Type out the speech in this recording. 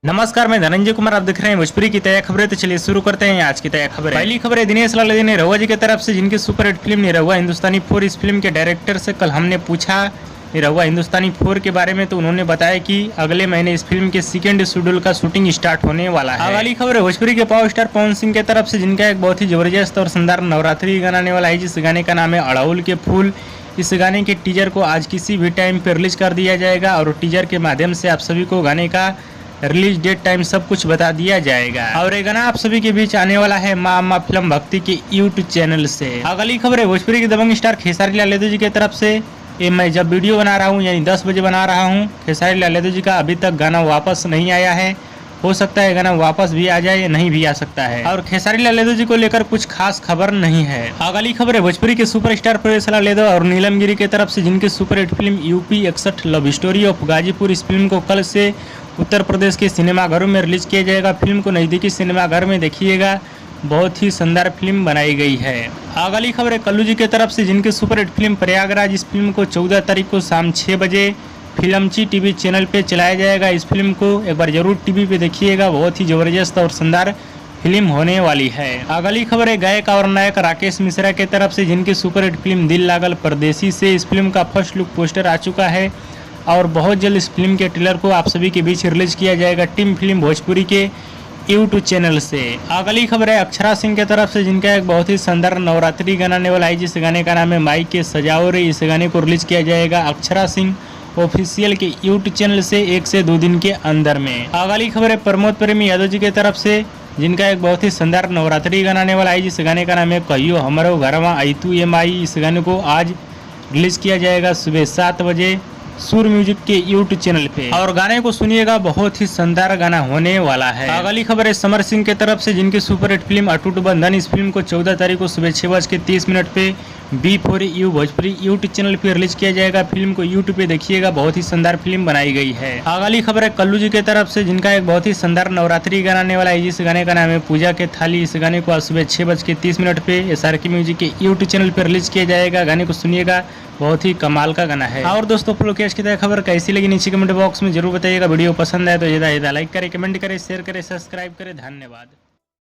नमस्कार, मैं धनंजय कुमार। आप देख रहे हैं भोजपुरी की ताजा खबरें। तो चलिए शुरू करते हैं आज की ताजा खबरें। पहली खबर है दिनेश लाल निरहुआ जी की तरफ से, जिनकी सुपरहिट फिल्म निरहुआ हिंदुस्तानी 4 इस फिल्म के डायरेक्टर से कल हमने पूछा निरहुआ हिंदुस्तानी 4 के बारे में, तो उन्होंने बताया कि अगले महीने इस फिल्म के सेकंड शेड्यूल का शूटिंग स्टार्ट होने वाला है। अगली खबर है भोजपुरी के पावर स्टार पवन सिंह की तरफ से, जिनका एक बहुत ही जबरदस्त और शानदार नवरात्रि गाना आने वाला है, जिस गाने का नाम है अड़हुल के फूल। इस गाने के टीजर को आज किसी भी टाइम पर रिलीज कर दिया जाएगा और टीजर के माध्यम से आप सभी को गाने का रिलीज डेट टाइम सब कुछ बता दिया जाएगा। और ये गाना आप सभी के बीच आने वाला है माँ अम्मा फिल्म भक्ति के यूट्यूब चैनल से। अगली खबर है भोजपुरी के दबंग स्टार खेसारी लाल यादव जी की तरफ से। ये मैं जब वीडियो बना रहा हूँ यानी 10 बजे बना रहा हूँ, खेसारी लाल यादव जी का अभी तक गाना वापस नहीं आया है। हो सकता है गाना वापस भी आ जाए या नहीं भी आ सकता है। और खेसारी लाल यादव जी को लेकर कुछ खास खबर नहीं है। अगली खबर है भोजपुरी के सुपरस्टार परेश लाल यादव और नीलम गिरी की तरफ से, जिनकी superhit film UP 61 love story of Ghazipur, इस फिल्म को कल से उत्तर प्रदेश के सिनेमाघरों में रिलीज किया जाएगा। फिल्म को नज़दीकी सिनेमाघर में देखिएगा, बहुत ही शानदार फिल्म बनाई गई है। अगली खबर है कल्लू जी की तरफ से, जिनकी सुपरहिट फिल्म प्रयागराज, इस फिल्म को 14 तारीख को शाम 6 बजे फिल्मची टीवी चैनल पे चलाया जाएगा। इस फिल्म को एक बार जरूर टीवी पे देखिएगा, बहुत ही जबरदस्त और शानदार फिल्म होने वाली है। अगली खबर है गायक और नायक राकेश मिश्रा की तरफ से, जिनकी सुपरहिट फिल्म दिल लागल परदेसी से, इस फिल्म का फर्स्ट लुक पोस्टर आ चुका है और बहुत जल्द इस फिल्म के ट्रेलर को आप सभी के बीच रिलीज किया जाएगा टीम फिल्म भोजपुरी के यूट्यूब चैनल से। अगली खबर है अक्षरा सिंह की तरफ से, जिनका एक बहुत ही शानदार नवरात्रि गाना आने वाला है, जिस गाने का नाम है माई के सजाओ रे। इस गाने को रिलीज किया जाएगा अक्षरा सिंह ऑफिशियल के यूट्यूब चैनल से 1 से 2 दिन के अंदर में। अगली खबर है प्रमोद प्रेमी यादव जी की तरफ से, जिनका एक बहुत ही शानदार नवरात्रि गाना आने वाला है, जिस गाने का नाम है कहियो हमारो घरवा आईतू ये माई। इस गाने को आज रिलीज किया जाएगा सुबह 7 बजे सुर म्यूजिक के यूट्यूब चैनल पे, और गाने को सुनिएगा, बहुत ही शानदार गाना होने वाला है। अगली खबर है समर सिंह की तरफ से, जिनकी सुपरहिट फिल्म अटूट बंधन, इस फिल्म को 14 तारीख को सुबह 6:30 पे B4U भोजपुरी यूट्यूब चैनल पे रिलीज किया जाएगा। फिल्म को यूट्यूब पे देखिएगा, बहुत ही शानदार फिल्म बनाई गई है। अगली खबर है कल्लू जी की तरफ से, जिनका एक बहुत ही शानदार नवरात्रि गाना आने वाला है, जिस गाने का नाम है पूजा के थाली। इस गाने को आज सुबह 6:30 पे SRK म्यूजिक के यूट्यूब चैनल पर रिलीज किया जाएगा। गाने को सुनिएगा, बहुत ही कमाल का गाना है। और दोस्तों फ्लो की खबर कैसी लगी नीचे कमेंट बॉक्स में जरूर बताइएगा। वीडियो पसंद आए तो ज़्यादा लाइक करें, कमेंट करें, शेयर करें, सब्सक्राइब करें। धन्यवाद।